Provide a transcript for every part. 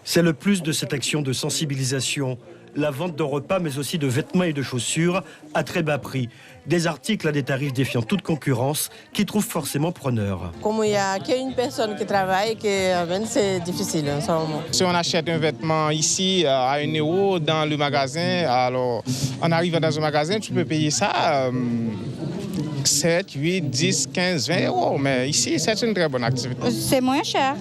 C'est le plus de cette action de sensibilisation. La vente de repas, mais aussi de vêtements et de chaussures à très bas prix. Des articles à des tarifs défiant toute concurrence qui trouvent forcément preneur. Comme il n'y a qu'une personne qui travaille, c'est difficile en ce moment. Si on achète un vêtement ici à 1 euro dans le magasin, alors en arrivant dans un magasin, tu peux payer ça 7, 8, 10, 15, 20 euros. Mais ici, c'est une très bonne activité. C'est moins cher.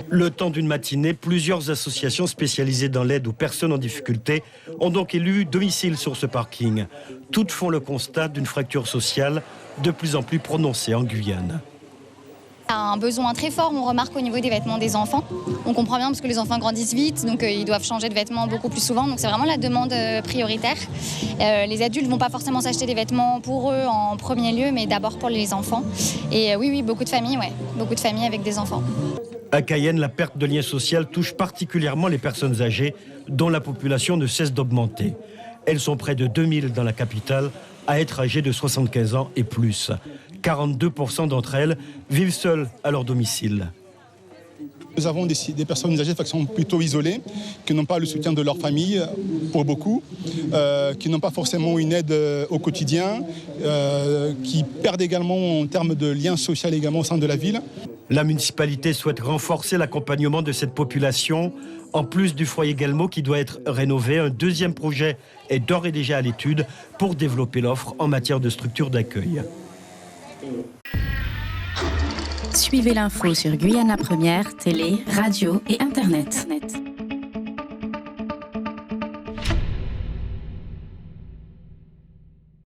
Le temps d'une matinée, plusieurs associations spécialisées dans l'aide aux personnes en difficulté ont donc élu domicile sur ce parking. Toutes font le constat d'une fracture sociale de plus en plus prononcée en Guyane. Un besoin très fort, on remarque au niveau des vêtements des enfants. On comprend bien parce que les enfants grandissent vite, donc ils doivent changer de vêtements beaucoup plus souvent. Donc c'est vraiment la demande prioritaire. Les adultes ne vont pas forcément s'acheter des vêtements pour eux en premier lieu, mais d'abord pour les enfants. Et oui, beaucoup de familles, beaucoup de familles avec des enfants. À Cayenne, la perte de lien social touche particulièrement les personnes âgées, dont la population ne cesse d'augmenter. Elles sont près de 2000 dans la capitale à être âgées de 75 ans et plus. 42% d'entre elles vivent seules à leur domicile. Nous avons des personnes âgées qui sont plutôt isolées, qui n'ont pas le soutien de leur famille, pour beaucoup, qui n'ont pas forcément une aide au quotidien, qui perdent également en termes de lien social également au sein de la ville. La municipalité souhaite renforcer l'accompagnement de cette population. En plus du foyer Galmo qui doit être rénové, un deuxième projet est d'ores et déjà à l'étude pour développer l'offre en matière de structure d'accueil. Suivez l'info sur Guyane la Première, télé, radio et Internet.